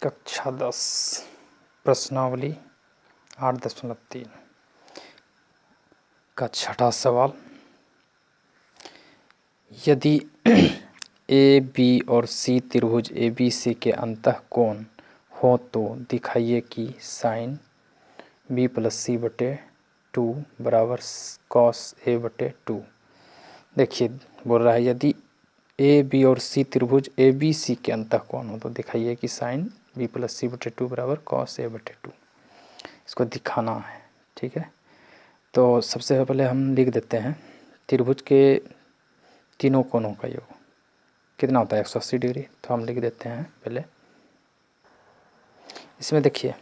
कक्षा 10 प्रश्नावली 8.3 का छठा सवाल। यदि ए बी और सी त्रिभुज ए बी सी के अंतःकोण हो तो दिखाइए कि साइन बी प्लस सी बटे 2 बराबर कॉस ए बटे 2। देखिए बोल रहा है यदि ए बी और सी त्रिभुज ए बी सी के अंतःकोण हो तो दिखाइए कि साइन बी प्लस सी बटे 2 बराबर कॉस ए बटे 2। इसको दिखाना है, ठीक है। तो सबसे पहले हम लिख देते हैं त्रिभुज के तीनों कोणों का योग कितना होता है 180 डिग्री। तो हम लिख देते हैं पहले इसमें देखिए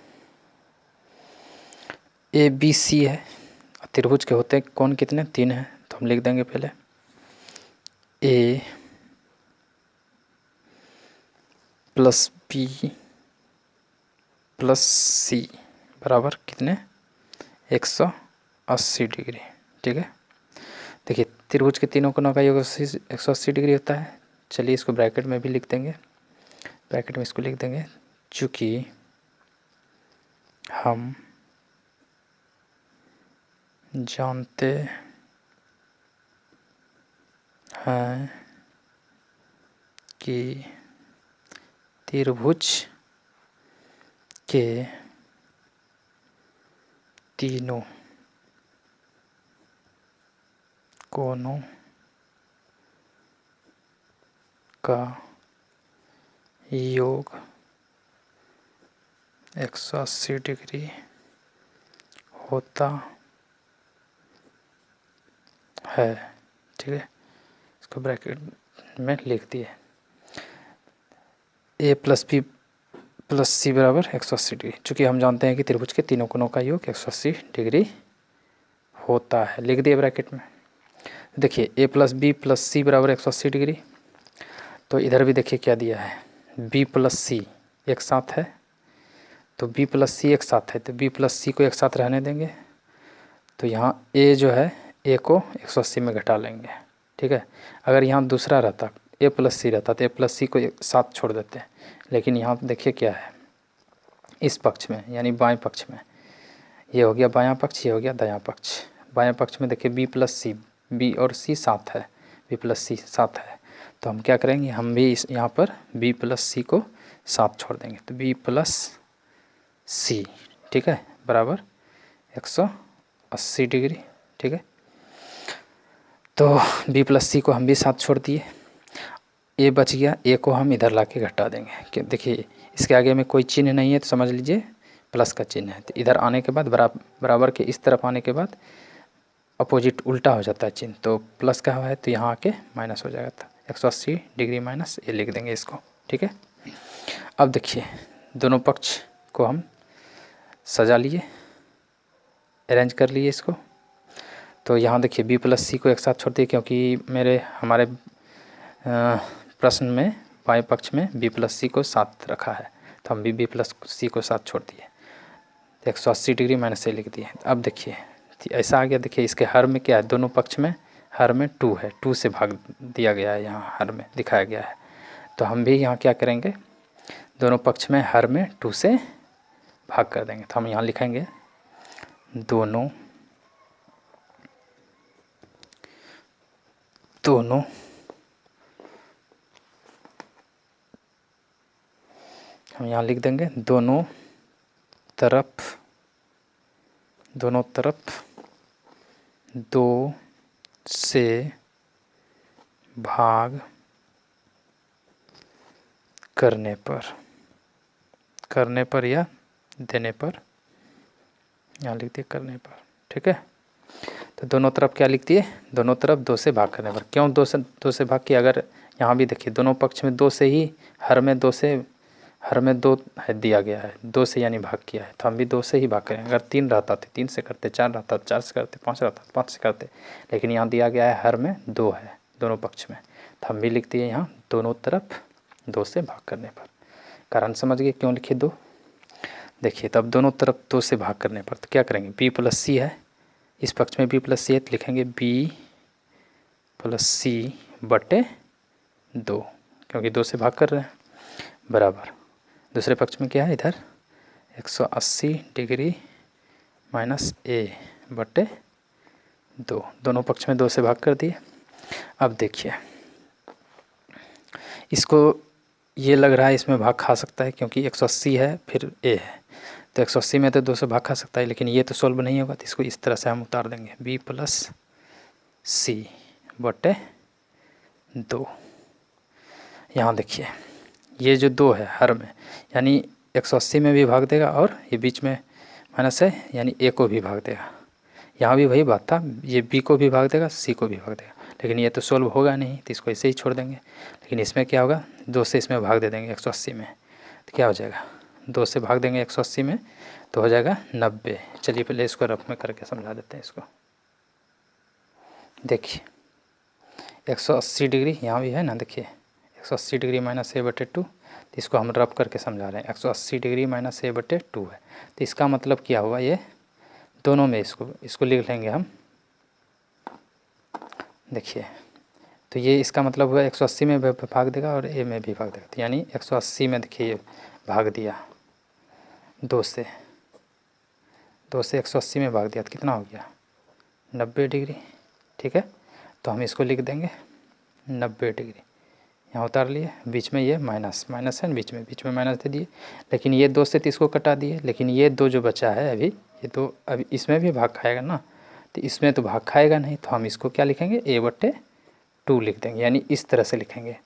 ए बी सी है, त्रिभुज के होते हैं कोण कितने 3 हैं। तो हम लिख देंगे पहले ए प्लस बी प्लस सी बराबर कितने 180 डिग्री, ठीक है। देखिए त्रिभुज के तीनों कोणों का योग 180 डिग्री होता है। चलिए इसको ब्रैकेट में भी लिख देंगे, ब्रैकेट में इसको लिख देंगे चूँकि हम जानते हैं कि त्रिभुज के तीनों कोणों का योग 180 डिग्री होता है, ठीक है। इसको ब्रैकेट में लिख दिए ए प्लस बी प्लस सी बराबर 180 डिग्री। चूँकि हम जानते हैं कि त्रिभुज के तीनों कोणों का योग 180 डिग्री होता है, लिख दिए ब्रैकेट में। देखिए ए प्लस बी प्लस सी बराबर 180 डिग्री। तो इधर भी देखिए क्या दिया है बी प्लस सी एक साथ है, तो बी प्लस सी एक साथ है तो बी प्लस सी को एक साथ रहने देंगे। तो यहाँ ए जो है ए को 180 में घटा लेंगे, ठीक है। अगर यहाँ दूसरा रहता ए प्लस सी रहता तो ए प्लस सी को एक साथ छोड़ देते हैं, लेकिन यहाँ देखिए क्या है इस पक्ष में यानी बाएं पक्ष में ये हो गया बायां पक्ष, ये हो गया दायां पक्ष। बाएं पक्ष में देखिए बी प्लस सी बी और सी साथ है, बी प्लस सी साथ है। तो हम क्या करेंगे हम भी इस यहाँ पर बी प्लस सी को साथ छोड़ देंगे तो बी प्लस सी, ठीक है, बराबर 180 डिग्री, ठीक है। तो बी प्लस सी को हम भी साथ छोड़ दिए, ए बच गया, ए को हम इधर ला के घटा देंगे कि देखिए इसके आगे में कोई चिन्ह नहीं है तो समझ लीजिए प्लस का चिन्ह है। तो इधर आने के बाद बराबर के इस तरफ आने के बाद अपोजिट उल्टा हो जाता है चिन्ह, तो प्लस का है तो यहाँ आके माइनस हो जाएगा। तो 180 डिग्री माइनस ये लिख देंगे इसको, ठीक है। अब देखिए दोनों पक्ष को हम सजा लिए, अरेंज कर लिए इसको। तो यहाँ देखिए बी प्लस सी को एक साथ छोड़ दिए क्योंकि हमारे प्रश्न में बाएं पक्ष में बी प्लस सी को साथ रखा है, तो हम भी बी प्लस सी को साथ छोड़ दिए। 180 डिग्री माइनस से लिख दिए। अब देखिए ऐसा आ गया, देखिए इसके हर में क्या है दोनों पक्ष में हर में 2 है, 2 से भाग दिया गया है, यहाँ हर में दिखाया गया है। तो हम भी यहाँ क्या करेंगे दोनों पक्ष में हर में 2 से भाग कर देंगे। तो हम यहाँ लिखेंगे दोनों हम यहाँ लिख देंगे दोनों तरफ 2 से भाग करने पर या देने पर, यहाँ लिख दिए करने पर, ठीक है। तो दोनों तरफ क्या लिख दिए दोनों तरफ 2 से भाग करने पर। क्यों 2 से भाग किया, अगर यहाँ भी देखिए दोनों पक्ष में 2 से ही हर में 2 है दिया गया है, 2 से यानी भाग किया है तो हम भी 2 से ही भाग करेंगे। अगर 3 रहता तो 3 से करते, 4 रहता तो 4 से करते, 5 रहता तो 5 से करते, लेकिन यहाँ दिया गया है हर में 2 है दोनों पक्ष में, तो हम भी लिख दिए यहाँ दोनों तरफ 2 से भाग करने पर। कारण समझ गए क्यों लिखे 2। देखिए तब दोनों तरफ 2 से भाग करने पर तो क्या करेंगे बी प्लस सी है, इस पक्ष में बी प्लस सी है तो लिखेंगे बी प्लस सी बटे 2, क्योंकि 2 से भाग कर रहे हैं, बराबर दूसरे पक्ष में क्या है इधर 180 डिग्री माइनस ए बटे 2, दोनों पक्ष में 2 से भाग कर दिए। अब देखिए इसको ये लग रहा है इसमें भाग खा सकता है क्योंकि 180 है फिर ए है, तो 180 में तो 2 से भाग खा सकता है, लेकिन ये तो सोल्व नहीं होगा, तो इसको इस तरह से हम उतार देंगे b प्लस सी बटे 2। यहाँ देखिए ये जो 2 है हर में, यानी 180 में भी भाग देगा और ये बीच में माइनस है यानी ए को भी भाग देगा। यहाँ भी वही बात था, ये बी को भी भाग देगा, सी को भी भाग देगा, लेकिन ये तो सोल्व होगा नहीं, तो इसको ऐसे ही छोड़ देंगे। लेकिन इसमें क्या होगा 2 से इसमें भाग दे देंगे 180 में, तो क्या हो जाएगा 2 से भाग देंगे 180 में तो हो जाएगा 90। चलिए पहले इसको रफ में करके समझा देते हैं इसको। देखिए 180 डिग्री यहाँ भी है ना, देखिए 180 डिग्री माइनस ए बटे 2, तो इसको हम रफ करके समझा रहे हैं। 180 डिग्री माइनस ए बटे 2 है, तो इसका मतलब क्या हुआ, ये दोनों में इसको लिख लेंगे हम। देखिए तो ये इसका मतलब हुआ 180 में भाग देगा और ए में भी भाग देगा, तो यानी 180 में देखिए ये भाग दिया 2 से 180 में भाग दिया तो कितना हो गया 90 डिग्री। ठीक है, तो हम इसको लिख देंगे 90 डिग्री, यहाँ उतार लिए, बीच में ये माइनस है ना, बीच में माइनस दे दिए, लेकिन ये 2 से 30 को कटा दिए, लेकिन ये 2 जो बचा है अभी, ये 2 अभी इसमें भी भाग खाएगा ना, तो इसमें तो भाग खाएगा नहीं, तो हम इसको क्या लिखेंगे ए बटे 2 लिख देंगे, यानी इस तरह से लिखेंगे।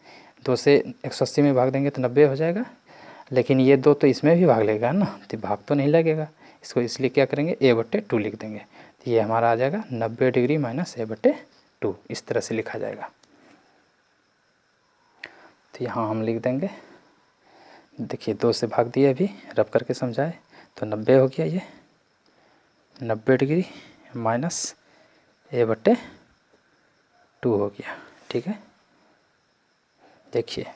2 से 180 में भाग देंगे तो 90 हो जाएगा, लेकिन ये 2 तो इसमें भी भाग लेगा ना, तो भाग तो नहीं लगेगा, इसको इसलिए क्या करेंगे ए बटे 2 लिख देंगे, तो ये हमारा आ जाएगा 90 डिग्री माइनस ए बटे 2, इस तरह से लिखा जाएगा। तो यहाँ हम लिख देंगे, देखिए 2 से भाग दिए अभी रब करके समझाए, तो 90 हो गया, ये 90 डिग्री माइनस ए बटे 2 हो गया। ठीक है, देखिए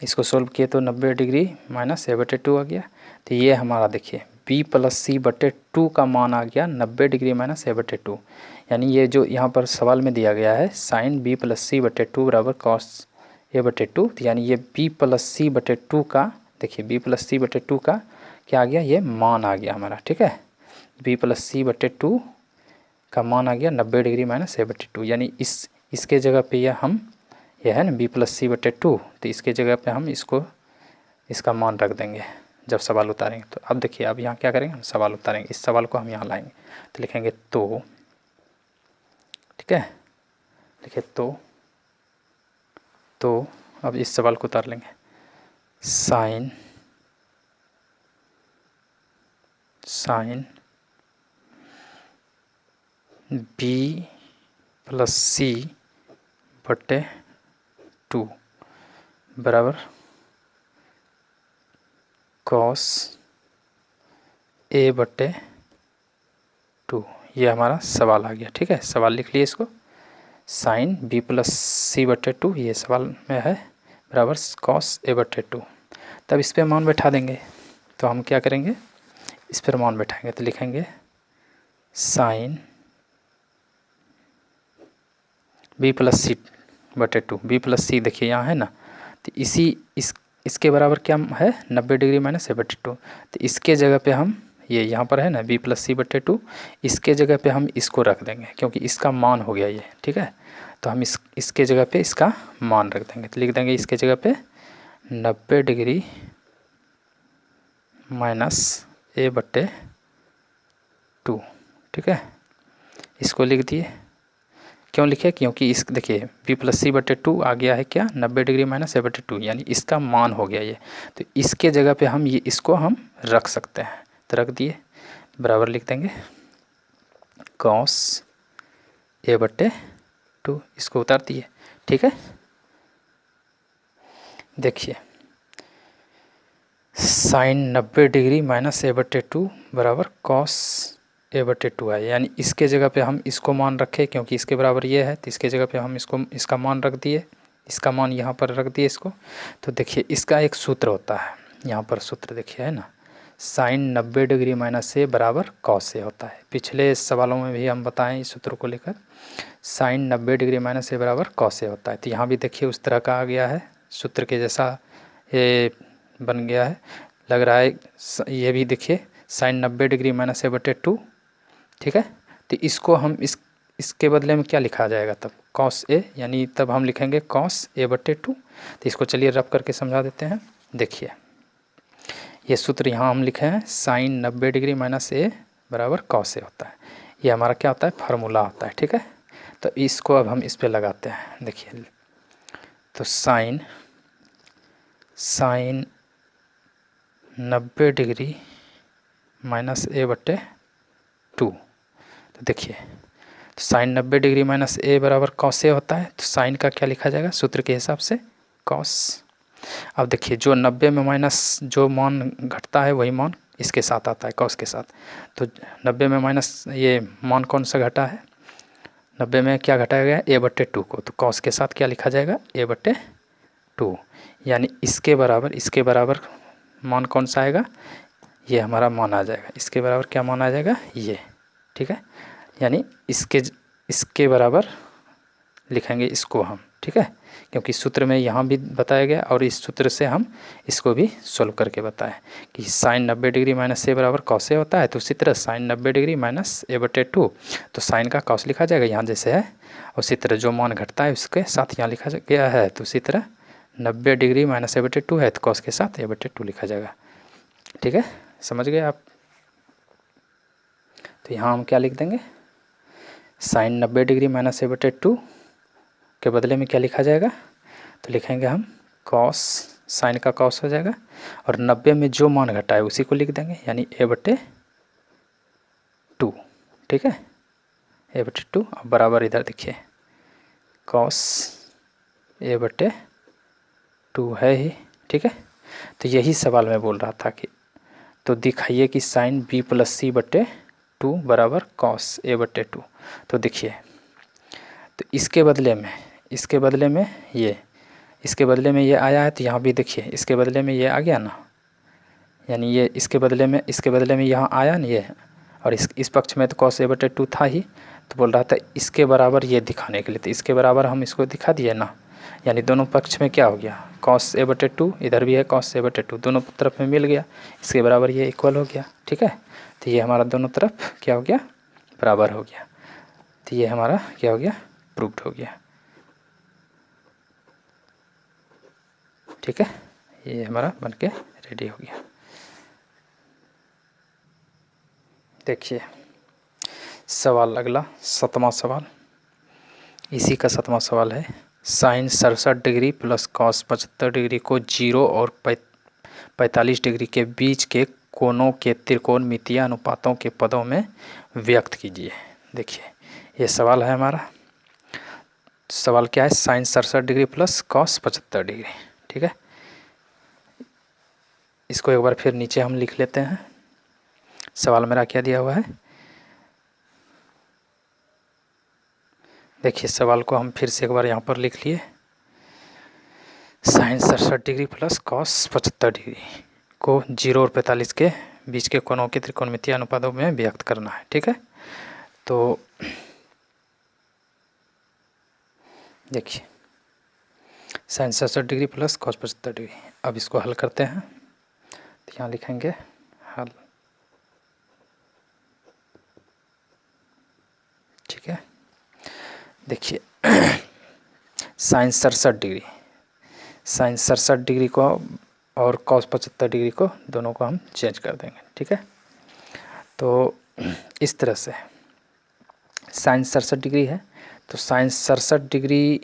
इसको सोल्व किए तो 90 डिग्री माइनस ए बटे 2 आ गया, तो ये हमारा देखिए b प्लस सी बटे 2 का मान आ गया 90 डिग्री माइनस ए बटे 2, यानी ये जो यहाँ पर सवाल में दिया गया है साइन b प्लस सी बटे 2 बराबर कॉस ए बटे 2, तो यानी ये b प्लस सी बटे 2 का, देखिए b प्लस सी बटे 2 का क्या आ गया, ये मान आ गया हमारा। ठीक है, b प्लस सी बटे 2 का मान आ गया 90 डिग्री माइनस ए बटे 2, यानी इसके जगह पे यह है ना b प्लस सी बटे 2, तो इसके जगह पे हम इसका मान रख देंगे जब सवाल उतारेंगे। तो अब देखिए अब यहाँ क्या करेंगे, हम सवाल उतारेंगे, इस सवाल को हम यहाँ लाएंगे, तो लिखेंगे तो, ठीक है, लिखे तो अब इस सवाल को उतार लेंगे, साइन b प्लस सी बटे 2 बराबर कॉस ए बटे 2, ये हमारा सवाल आ गया। ठीक है, सवाल लिख लिए इसको, साइन b प्लस सी बटे 2 ये सवाल में है बराबर कॉस ए बटे 2। तब इस पर मान बैठा देंगे, तो हम क्या करेंगे इस पर मान बैठाएंगे, तो लिखेंगे साइन b प्लस सी बटे 2, b प्लस सी देखिए यहाँ है ना, तो इसके बराबर क्या है 90 डिग्री माइनस ए बटे 2, तो इसके जगह पे हम ये यहाँ पर है ना b प्लस सी बटे 2, इसके जगह पे हम इसको रख देंगे क्योंकि इसका मान हो गया ये। ठीक है, तो हम इसके जगह पे इसका मान रख देंगे, तो लिख देंगे इसके जगह पे 90 डिग्री माइनस ए बटे 2। ठीक है, इसको लिख दिए, क्यों लिखे, क्योंकि इस देखिए b प्लस सी बटे 2 आ गया है क्या 90 डिग्री माइनस ए बटे 2, यानी इसका मान हो गया ये, तो इसके जगह पे हम इसको हम रख सकते हैं, तो रख दिए, बराबर लिख देंगे कॉस ए बटे 2, इसको उतार दिए। ठीक है, देखिए साइन 90 डिग्री माइनस ए बटे 2 बराबर कॉस ए बटे 2 है, यानी इसके जगह पे हम इसको मान रखे क्योंकि इसके बराबर ये है, तो इसके जगह पे हम इसका मान रख दिए, इसका मान यहाँ पर रख दिए इसको। तो देखिए इसका एक सूत्र होता है, यहाँ पर सूत्र देखिए है ना, साइन 90 डिग्री माइनस ए बराबर कॉस ए होता है, पिछले सवालों में भी हम बताएं इस सूत्र को लेकर, साइन 90 डिग्री माइनस ए बराबर कॉस ए होता है, तो यहाँ भी देखिए उस तरह का आ गया है सूत्र के जैसा ये बन गया है, लग रहा है। ये भी देखिए साइन 90 डिग्री माइनस a/2, ठीक है। तो इसको हम इसके बदले में क्या लिखा जाएगा तब, कॉस ए, यानी तब हम लिखेंगे कॉस a/2। तो इसको चलिए रब करके समझा देते हैं। देखिए ये सूत्र यहाँ हम लिखे हैं, साइन 90 डिग्री माइनस ए बराबर कॉस ए होता है। ये हमारा क्या होता है, फार्मूला होता है, ठीक है। तो इसको अब हम इस पे लगाते हैं। देखिए तो साइन 90 डिग्री माइनस a/2। तो देखिए साइन 90 डिग्री माइनस ए बराबर कॉस ए होता है। तो साइन का क्या लिखा जाएगा सूत्र के हिसाब से, कॉस। अब देखिए जो 90 में माइनस जो मान घटता है वही मान इसके साथ आता है, कॉस के साथ। तो 90 में माइनस ये मान कौन सा घटा है, 90 में क्या घटाया गया a/2 को। तो कॉस के साथ क्या लिखा जाएगा a/2, यानी इसके बराबर मान कौन सा आएगा, ये हमारा मान आ जाएगा। इसके बराबर क्या मान आ जाएगा, ये, ठीक है। यानी इसके बराबर लिखेंगे इसको हम, ठीक है, क्योंकि सूत्र में यहाँ भी बताया गया और इस सूत्र से हम इसको भी सोल्व करके बताएं कि साइन 90 डिग्री माइनस ए बराबर कॉस ए होता है। तो उसी तरह साइन 90 डिग्री माइनस a/2, तो साइन का कॉस लिखा जाएगा यहाँ जैसे है, उसी तरह जो मान घटता है उसके साथ यहाँ लिखा गया है। तो उसी तरह 90 डिग्री माइनस a/2 है तो कॉस के साथ a/2 लिखा जाएगा, ठीक है। समझ गए आप। तो यहाँ हम क्या लिख देंगे, साइन 90 डिग्री माइनस a/2 के बदले में क्या लिखा जाएगा, तो लिखेंगे हम कॉस, साइन का कॉस हो जाएगा, और 90 में जो मान घटा है उसी को लिख देंगे, यानी a/2, ठीक है, a/2। अब बराबर इधर देखिए कॉस a/2 है ही, ठीक है। तो यही सवाल मैं बोल रहा था कि तो दिखाइए कि साइन b+c/2 बराबर कॉस a/2। तो देखिए तो इसके बदले में ये आया है, तो यहाँ भी देखिए इसके बदले में ये आ गया ना, यानी ये इसके बदले में यहाँ आया ना ये, और इस पक्ष में तो कॉस a/2 था ही। तो बोल रहा था इसके बराबर ये दिखाने के लिए, तो इसके बराबर हम इसको दिखा दिए ना, यानी दोनों पक्ष में क्या हो गया, कॉस a/2, इधर भी है कॉस a/2, दोनों तरफ में मिल गया, इसके बराबर ये इक्वल हो गया, ठीक है। तो ये हमारा दोनों तरफ क्या हो गया, बराबर हो गया। तो ये हमारा क्या हो गया, प्रूव्ड हो गया, ठीक है। ये हमारा बनके रेडी हो गया। देखिए सवाल अगला 7वां सवाल, इसी का 7वां सवाल है, sine 67 degree plus cos 75 degree को 0 और 45 डिग्री के बीच के कोणों के त्रिकोणमितीय अनुपातों के पदों में व्यक्त कीजिए। देखिए ये सवाल है हमारा। सवाल क्या है, sine 67 degree plus cos 75 degree, ठीक है। इसको एक बार फिर नीचे हम लिख लेते हैं। सवाल मेरा क्या दिया हुआ है, देखिए सवाल को हम फिर से एक बार यहाँ पर लिख लिए, sine 67 degree plus cos 75 degree को 0 और 45 के बीच के कोणों के त्रिकोणमितीय अनुपातों में व्यक्त करना है, ठीक है। तो देखिए sine 67 degree plus cos 75 degree, अब इसको हल करते हैं। तो यहाँ लिखेंगे हल, ठीक है। देखिए साइन 67 डिग्री को और कॉस 75 डिग्री को दोनों को हम चेंज कर देंगे, ठीक है। तो इस तरह से साइन 67 डिग्री है, तो साइन 67 डिग्री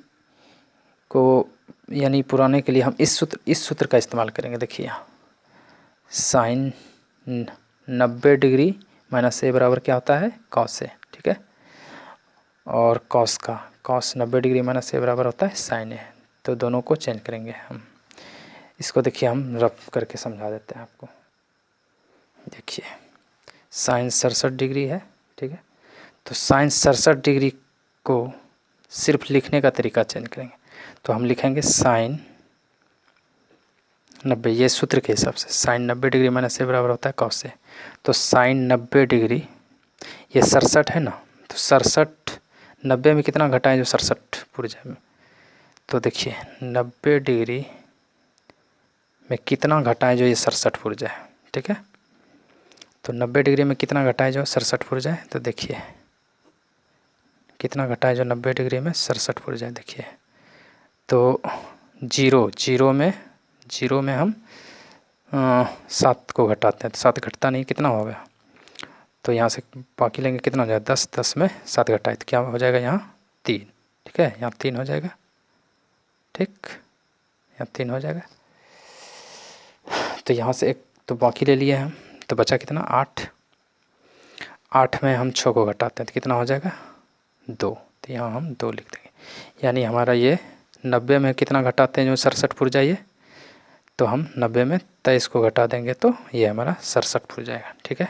को यानी पुराने के लिए हम इस सूत्र का इस्तेमाल करेंगे। देखिए यहाँ साइन 90 डिग्री माइनस ए बराबर क्या होता है, कॉस ए, ठीक है, और कॉस 90 डिग्री माइनस ए बराबर होता है साइन ए। तो दोनों को चेंज करेंगे हम। इसको देखिए हम रफ करके समझा देते हैं आपको। देखिए साइन 67 डिग्री है, ठीक है। तो साइन 67 डिग्री को सिर्फ लिखने का तरीका चेंज करेंगे। तो हम लिखेंगे साइन 90, ये सूत्र के हिसाब से साइन 90 डिग्री माइनस ए बराबर होता है कॉस ए। तो साइन 90 डिग्री, ये 67 है ना, तो 67 90 में कितना घटाएं जो 67 पूरे में, तो देखिए 90 डिग्री में कितना घटाएं जो ये 67 पुर जाए। ठीक है, तो 90 डिग्री में कितना घटाएं जो 67 पुर जाए, तो देखिए कितना घटाएं जो 90 डिग्री में 67 पुर जाए। देखिए तो जीरो में हम 7 को घटाते हैं तो 7 घटता नहीं, कितना होगा, तो यहाँ से बाकी लेंगे कितना हो जाएगा 10, 10 में 7 घटाए तो क्या हो जाएगा यहाँ 3। ठीक है, यहाँ 3 हो जाएगा। ठीक, यहाँ 3 हो जाएगा। तो यहाँ से एक तो बाकी ले लिए हम, तो बचा कितना 8, 8 में हम 6 को घटाते हैं तो कितना हो जाएगा 2, तो यहाँ हम 2 लिख देंगे। यानी हमारा ये 90 में कितना घटाते हैं जो 67 पुर जाइए, तो हम 90 में 23 को घटा देंगे तो ये हमारा 67 पुर जाएगा। ठीक है,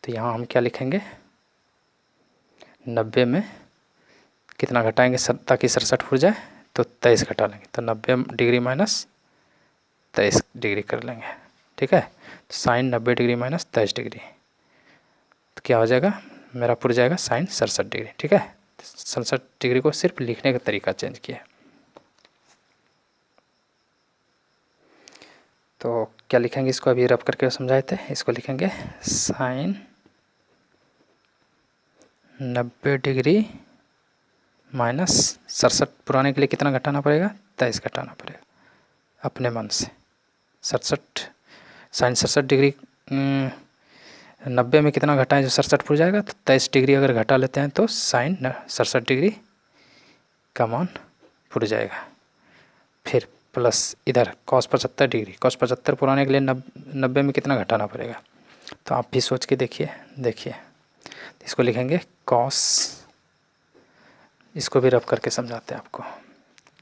तो यहाँ हम क्या लिखेंगे 90 में कितना घटाएंगे ताकि 67 पुर जाए, तो 23 घटा लेंगे, तो 90 डिग्री माइनस 23 डिग्री कर लेंगे। ठीक है, तो साइन 90 डिग्री माइनस 23 डिग्री, तो क्या हो जाएगा मेरा पुर जाएगा साइन 67 डिग्री। ठीक है, 67 डिग्री को सिर्फ लिखने का तरीका चेंज किया। तो क्या लिखेंगे इसको, अभी रब करके समझाए थे, इसको लिखेंगे साइन 90 डिग्री माइनस 67 पुराने के लिए कितना घटाना पड़ेगा 23 घटाना पड़ेगा अपने मन से। 67 साइन 67 डिग्री 90 में कितना घटाएं जो 67 पुर जाएगा, तो 23 डिग्री अगर घटा लेते हैं तो साइन 67 डिग्री का मान पुर जाएगा। फिर प्लस इधर कॉस 75 डिग्री, कॉस 75 पुराने के लिए 90 में कितना घटाना पड़ेगा, तो आप भी सोच के देखिए इसको लिखेंगे कॉस, इसको भी रब करके समझाते हैं आपको,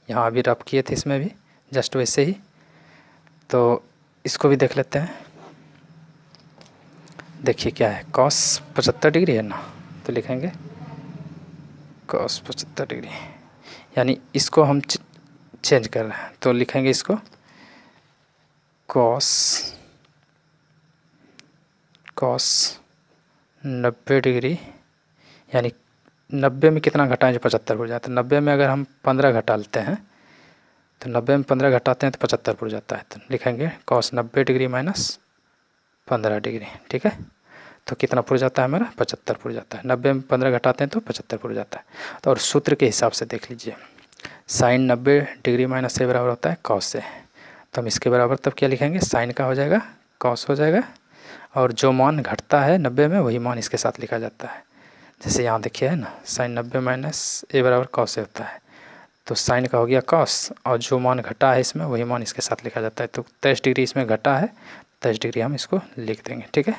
यहाँ अभी रब किए थे इसमें भी जस्ट वैसे ही, तो इसको भी देख लेते हैं। देखिए क्या है कॉस 75 डिग्री है ना, तो लिखेंगे कॉस 75 डिग्री, यानी इसको हम चेंज कर रहे हैं तो लिखेंगे इसको कॉस 90 डिग्री, यानी 90 में कितना घटाएं जो 75 पुर जाता है। 90 में अगर हम 15 घटा लेते हैं तो 90 में 15 घटाते हैं तो 75 पुर जाता है, तो लिखेंगे कॉस 90 डिग्री माइनस 15 डिग्री। ठीक है, तो कितना पुर जाता है हमारा 75 पुर जाता है। 90 में 15 घटाते हैं तो 75 पुर जाता है। तो और सूत्र के हिसाब से देख लीजिए, साइन 90 डिग्री माइनस से बराबर होता है कॉस से, तो हम इसके बराबर तब क्या लिखेंगे साइन का हो जाएगा कॉस हो जाएगा, और जो मान घटता है 90 में वही मान इसके साथ लिखा जाता है। जैसे यहाँ देखिए है ना, साइन 90 माइनस ए बराबर कॉस से होता है, तो साइन का हो गया कॉस, और जो मान घटा है इसमें वही मान इसके साथ लिखा जाता है। तो 23 डिग्री इसमें घटा है, 23 डिग्री हम इसको लिख देंगे। ठीक है,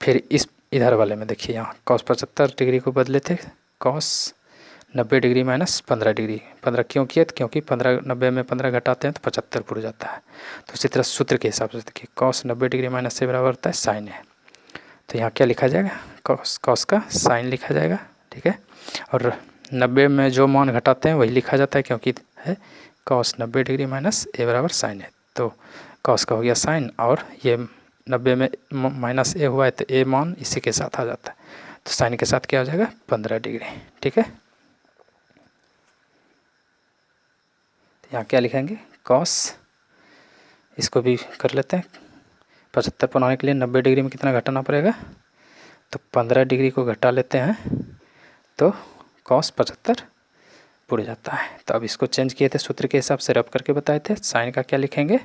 फिर इस इधर वाले में देखिए यहाँ कॉस 75 डिग्री को बदले थे कॉस 90 डिग्री माइनस 15 डिग्री। 15 क्यों किए, क्योंकि 15 90 में 15 घटाते हैं तो 75 पुर जाता है। तो इसी तरह सूत्र के हिसाब से देखिए कॉस 90 डिग्री माइनस से बराबर होता है साइन है, तो यहाँ क्या लिखा जाएगा कॉस का साइन लिखा जाएगा। ठीक है, और 90 में जो मान घटाते हैं वही लिखा जाता है, क्योंकि है कॉस 90 डिग्री माइनस ए बराबर साइन है, तो कॉस का हो गया साइन, और ये 90 में माइनस ए हुआ है तो ए मान इसी के साथ आ जाता है, तो साइन के साथ क्या हो जाएगा 15 डिग्री। ठीक है, यहाँ क्या लिखेंगे कॉस, इसको भी कर लेते हैं 75 बनाने के लिए 90 डिग्री में कितना घटाना पड़ेगा, तो 15 डिग्री को घटा लेते हैं तो कॉस 75 पुर जाता है। तो अब इसको चेंज किए थे सूत्र के हिसाब से रब करके बताए थे, साइन का क्या लिखेंगे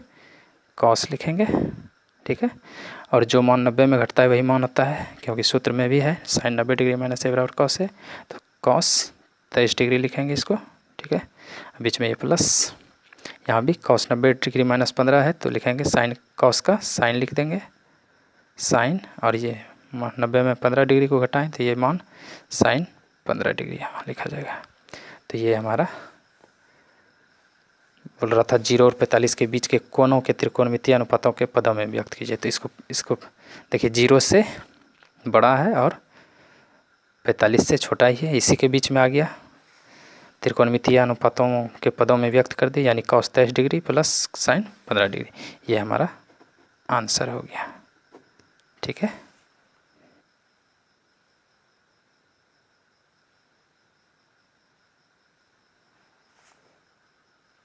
कॉस लिखेंगे। ठीक है, और जो मान 90 में घटता है वही मान होता है, क्योंकि सूत्र में भी है साइन 90 डिग्री माइनस ए बराबर कॉस है, तो कॉस 23 डिग्री लिखेंगे इसको। ठीक है, बीच में ये प्लस, यहाँ भी कॉस 90 डिग्री माइनस 15 है तो लिखेंगे साइन कॉस का साइन लिख देंगे साइन, और ये 90 में 15 डिग्री को घटाएं तो ये मान साइन 15 डिग्री यहाँ लिखा जाएगा। तो ये हमारा बोल रहा था 0 और 45 के बीच के कोणों के त्रिकोणमितीय अनुपातों के पदों में व्यक्त कीजिए। तो इसको देखिए 0 से बड़ा है और 45 से छोटा ही है, इसी के बीच में आ गया, त्रिकोणमितीय अनुपातों के पदों में व्यक्त कर दी, यानी cos 23 degree plus sign 15 degree, ये हमारा आंसर हो गया। ठीक है।